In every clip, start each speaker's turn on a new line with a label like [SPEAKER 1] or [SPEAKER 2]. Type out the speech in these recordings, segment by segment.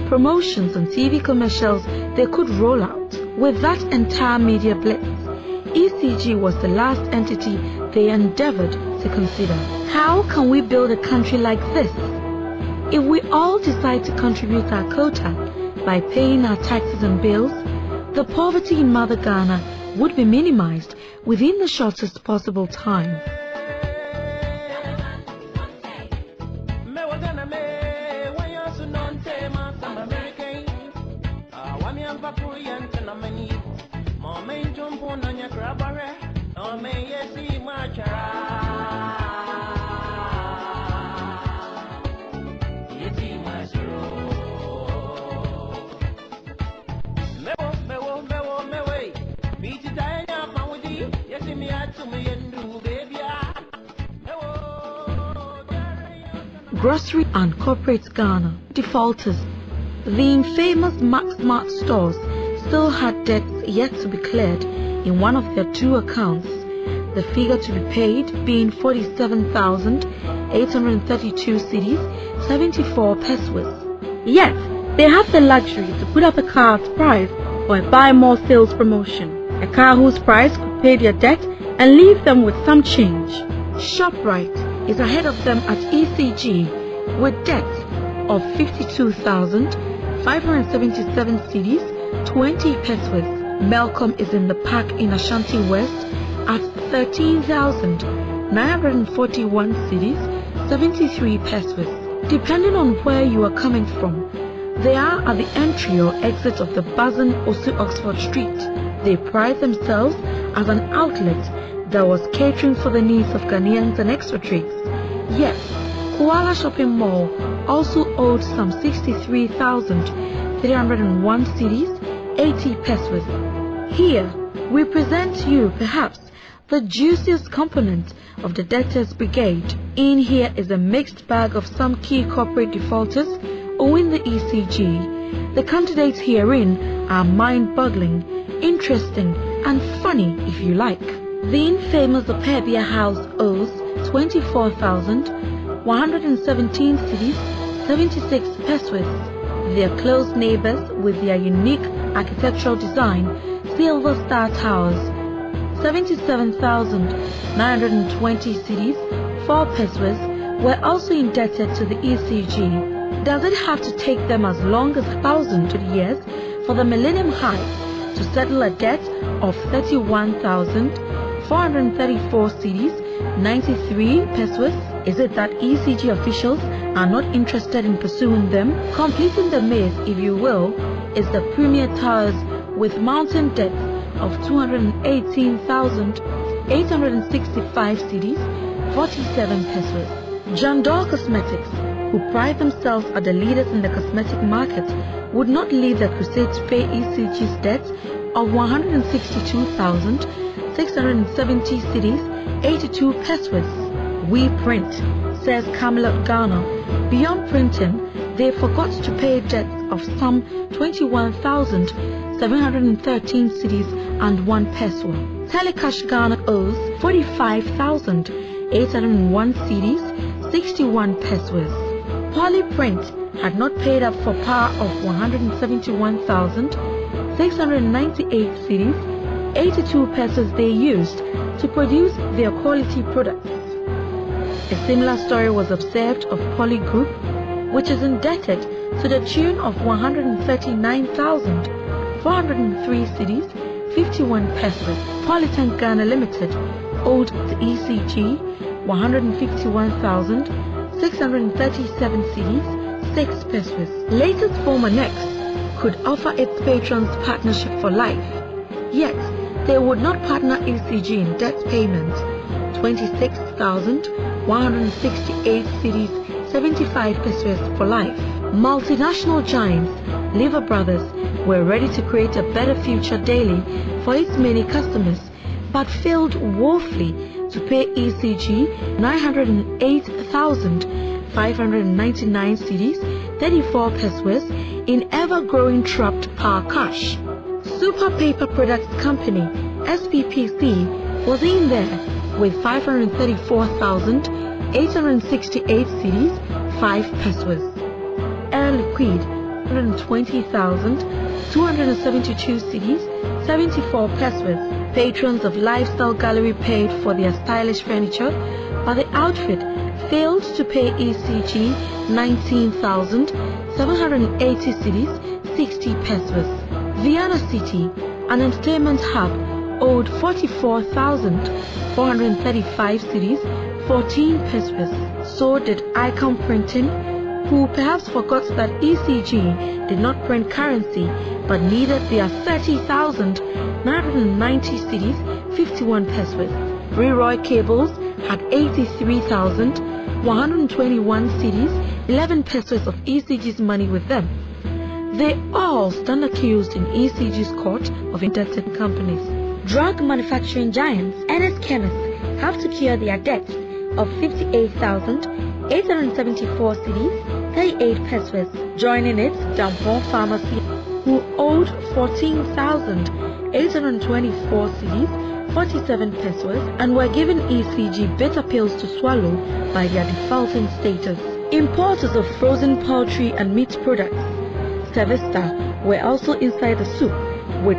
[SPEAKER 1] promotions and TV commercials they could roll out. With that entire media blitz, ECG was the last entity they endeavored to consider. How can we build a country like this? If we all decide to contribute our quota by paying our taxes and bills, the poverty in Mother Ghana would be minimized within the shortest possible time. Grocery and corporate Ghana defaulters. The infamous Max Mart stores still had debts yet to be cleared in one of their two accounts, the figure to be paid being 47,832 cedis, 74 pesos. Yet, they have the luxury to put up a car's price for a buy more sales promotion, a car whose price could pay their debt and leave them with some change. ShopRite is ahead of them at ECG with debts of 52,577 cedis, 20 pesos. Melcom is in the pack in Ashanti West at 13,941 cedis, 73 pesos. Depending on where you are coming from, they are at the entry or exit of the buzzing Osu Oxford Street. They pride themselves as an outlet that was catering for the needs of Ghanaians and expatriates. Yet, Kuala Shopping Mall also owed some 63,301 cedis, 80 pesos. Here, we present to you perhaps the juiciest component of the debtors brigade. In here is a mixed bag of some key corporate defaulters owing the ECG. The candidates herein are mind-boggling, interesting and funny if you like. The infamous Opebia House owes 24,117 cedis, 76 pesos. Their close neighbors with their unique architectural design, Silver Star Towers, 77,920 cedis, 4 pesos, were also indebted to the ECG. Does it have to take them as long as 1,000 years for the Millennium Heights to settle a debt of 31,434 cedis, 93 pesos? Is it that ECG officials are not interested in pursuing them? Completing the maze, if you will, is the Premier Towers with mountain debts of 218,865 cedis, 47 pesos. John Doe Cosmetics, who pride themselves as the leaders in the cosmetic market, would not lead the crusade to pay ECG's debts of 162,670 cedis, 82 pesos. We print, says Camelot Ghana. Beyond printing, they forgot to pay debts of some 21,713 cedis and 1 peso. Telecash Ghana owes 45,801 cedis, 61 pesos. Polyprint had not paid up for power of 171,698 cedis, 82 pesos they used to produce their quality products. A similar story was observed of Poly Group, which is indebted to the tune of 139,403 cedis, 51 pesos. Polytank Ghana Limited owed the ECG 151,637 cedis, 6 pesos. Latest former Next could offer its patrons partnership for life, yet they would not partner ECG in debt payment. 26,168 cedis, 75 pesos for life. Multinational giants, Lever Brothers, were ready to create a better future daily for its many customers, but failed woefully to pay ECG 908,599 cedis, 34 pesos in ever-growing trapped power cash. Super Paper Products Company, SPPC, was in there with 534,868 cedis, 5 pesos. Air Liquide 120,272 cedis, 74 pesos. Patrons of Lifestyle Gallery paid for their stylish furniture, but the outfit failed to pay ECG 19,780 cedis, 60 pesos. Vienna City, an entertainment hub, owed 44,435 cedis, 14 pesos. So did Icon Printing, who perhaps forgot that ECG did not print currency but needed their 30,990 cedis, 51 pesos. Reroy Cables had 83,121 cedis, 11 pesos of ECG's money with them. They all stand accused in ECG's court of indebted companies. Drug manufacturing giants NS Chemists have to cure their debts of 58,874 cedis, 38 pesos. Joining it, Dampon Pharmacy, who owed 14,824 cedis, 47 pesos, and were given ECG bitter pills to swallow by their defaulting status. Importers of frozen poultry and meat products, Sevesta, were also inside the soup, with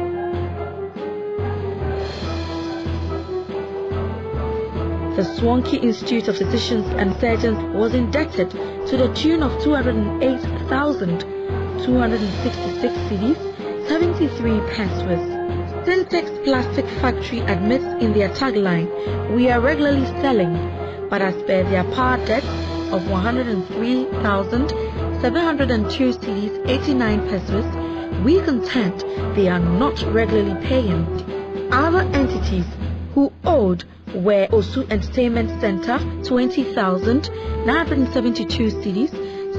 [SPEAKER 1] the Swankey Institute of Physicians and Surgeons was indebted to the tune of 208,266 cedis, 73 pesos. Syntex Plastic Factory admits in their tagline, "We are regularly selling," but as per their power debt of 103,702 cedis, 89 pesos, we contend they are not regularly paying. Other entities who owed were Osu Entertainment Center, 20,972 cedis,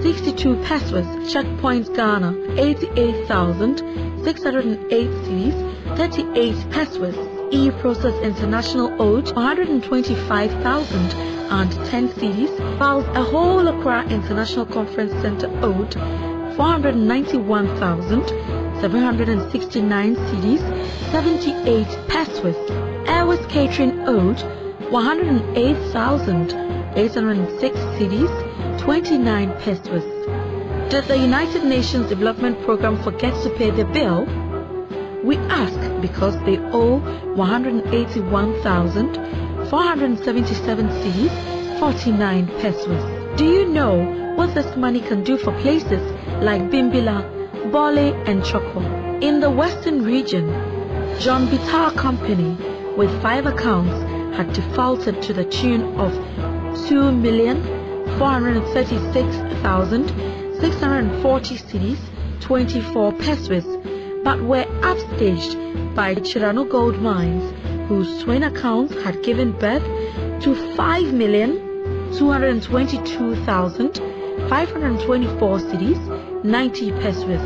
[SPEAKER 1] 62 pesos. Checkpoint Ghana, 88,608 cedis, 38 pesos. E-Process International owed 125,010 cedis, while a whole Accra International Conference Center owed 491,769 cedis, 78 pesos. Airways Catering owed 108,806 cedis, 29 pesos. Did the United Nations Development Program forget to pay the bill? We ask because they owe 181,477 cedis, 49 pesos. Do you know what this money can do for places like Bimbila, Bole and Choco? In the Western region, John Bitar Company, with 5 accounts, had defaulted to the tune of 2,436,640 cedis, 24 pesos, but were upstaged by Chirano Gold Mines, whose twin accounts had given birth to 5,222,524 cedis, 90 pesos.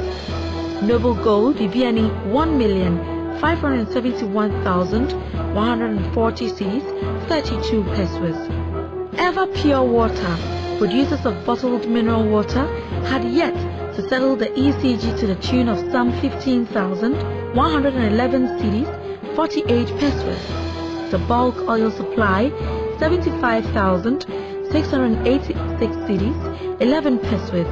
[SPEAKER 1] Noble Gold Viviani 1,571,140 cedis, 32 pesos. Ever Pure Water, producers of bottled mineral water, had yet to settle the ECG to the tune of some 15,111 cedis, 48 pesos. The bulk oil supply, 75,686 cedis, 11 pesos.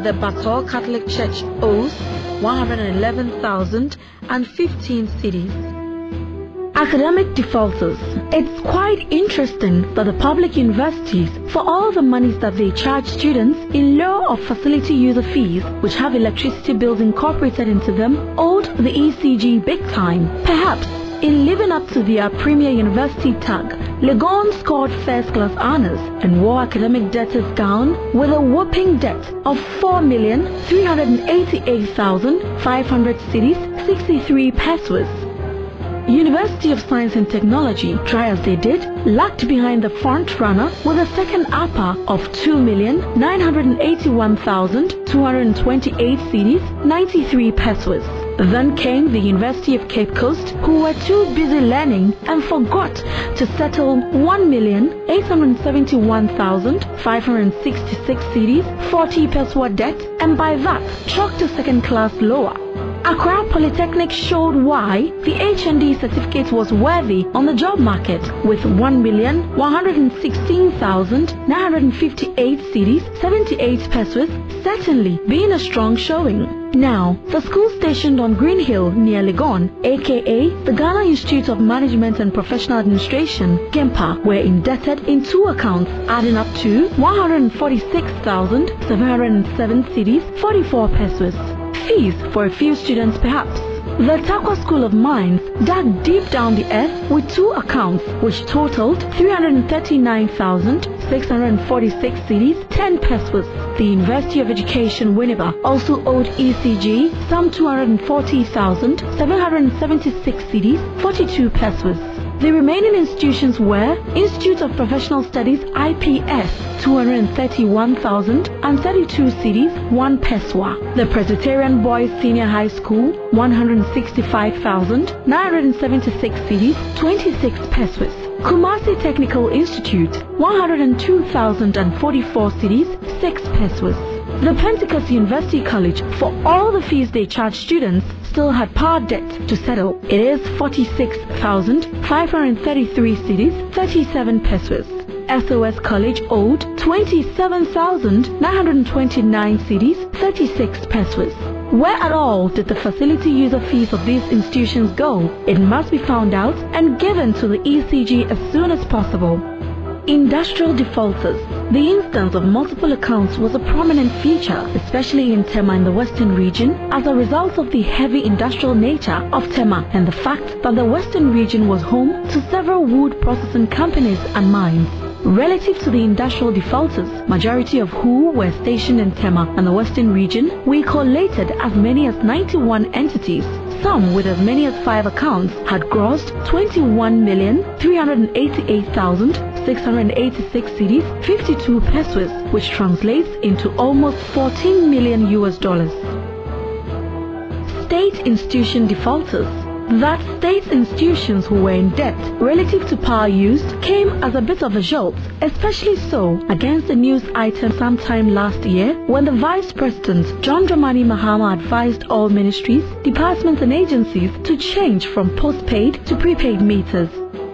[SPEAKER 1] The Batol Catholic Church owes 111,015 cedis. Academic defaulters. It's quite interesting that the public universities, for all the monies that they charge students in lieu of facility user fees, which have electricity bills incorporated into them, owed the ECG big time. Perhaps in living up to their premier university tag, Legon scored first-class honors and wore academic debtors gown with a whopping debt of 4,388,500 cedis, 63 pesos. University of Science and Technology, try as they did, lagged behind the front runner with a second APA of 2,981,228 cedis, 93 pesos. Then came the University of Cape Coast, who were too busy learning and forgot to settle 1,871,566 cedis, 40 peso debt, and by that chalked a second class lower. Accra Polytechnic showed why the HND certificate was worthy on the job market with 1,116,958 cedis, 78 pesos, certainly being a strong showing. Now, the school stationed on Green Hill near Legon, aka the Ghana Institute of Management and Professional Administration, GIMPA, were indebted in 2 accounts, adding up to 146,707 cedis, 44 pesos. Fees for a few students perhaps. The Takwa School of Mines dug deep down the earth with 2 accounts which totaled 339,646 cedis, 10 pesos. The University of Education Winneba also owed ECG some 240,776 cedis, 42 pesos. The remaining institutions were Institute of Professional Studies IPS 231,032 cedis, 1 peswa. The Presbyterian Boys Senior High School 165,976 cedis, 26 pesos. Kumasi Technical Institute 102,044 cedis, 6 pesos. The Pentecost University College, for all the fees they charge students, still had power debt to settle. It is 46,533 cedis, 37 pesos. SOS College owed 27,929 cedis, 36 pesos. Where at all did the facility user fees of these institutions go? It must be found out and given to the ECG as soon as possible. Industrial defaulters. The instance of multiple accounts was a prominent feature, especially in TMA in the Western region, as a result of the heavy industrial nature of TMA and the fact that the Western region was home to several wood processing companies and mines. Relative to the industrial defaulters, majority of who were stationed in TMA and the Western region, we collated as many as 91 entities. Some with as many as 5 accounts had grossed 21,388,686 cedis, 52 pesos, which translates into almost $14 million. State institution defaulters. That state institutions who were in debt relative to power used came as a bit of a jolt, especially so against the news item sometime last year when the Vice President John Dramani Mahama advised all ministries, departments and agencies to change from postpaid to prepaid meters.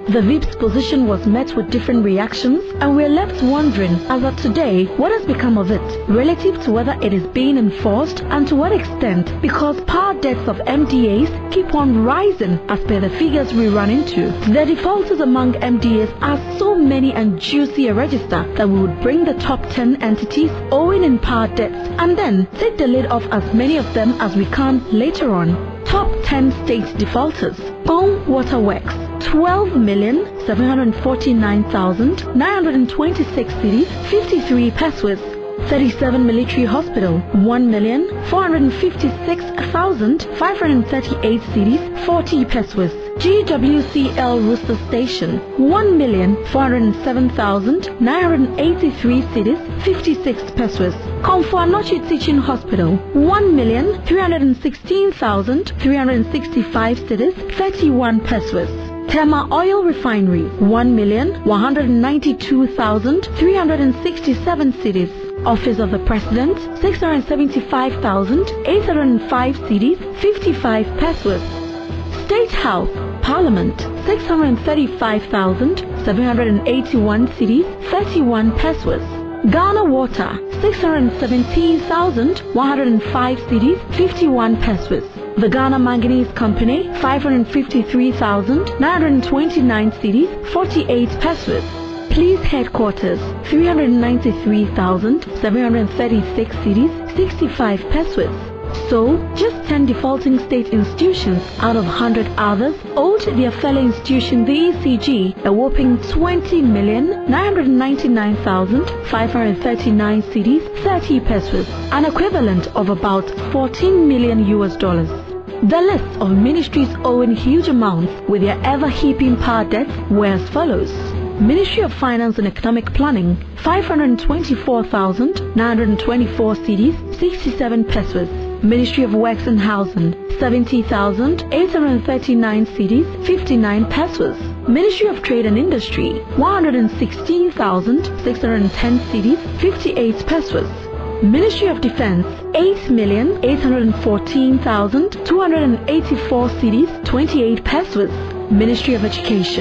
[SPEAKER 1] The VIP's position was met with different reactions, and we're left wondering as of today what has become of it relative to whether it is being enforced and to what extent, because power debts of MDAs keep on rising as per the figures we run into. The defaulters among MDAs are so many and juicy a register that we would bring the top 10 entities owing in power debts and then take the lid off as many of them as we can later on. Top 10 state defaulters. Bone Waterworks, 12,749,926 cedis, 53 pesos. 37 Military Hospital, 1,456,538 cedis, 40 pesos. GWCL Rooster Station, 1,407,983 cedis, 56 pesos. Komfo-Anokye Teaching Hospital, 1,316,365 cedis, 31 pesos. Tema Oil Refinery, 1,192,367 cedis. Office of the President, 675,805 cedis, 55 pesos. State House, Parliament, 635,781 cedis, 31 pesos. Ghana Water, 617,105 cedis, 51 pesos. The Ghana Manganese Company, 553,929 cedis, 48 pesos. Police Headquarters, 393,736 cedis, 65 pesos. So, just 10 defaulting state institutions out of 100 others owed their fellow institution, the ECG, a whopping 20,999,539 cedis, 30 pesos, an equivalent of about $14 million. The list of ministries owing huge amounts with their ever-heaping power debts were as follows. Ministry of Finance and Economic Planning, 524,924 cedis, 67 pesos. Ministry of Works and Housing, 70,839 cedis, 59 pesos. Ministry of Trade and Industry, 116,610 cedis, 58 pesos. Ministry of Defense, 8,814,284 cedis, 28 pesos. Ministry of Education,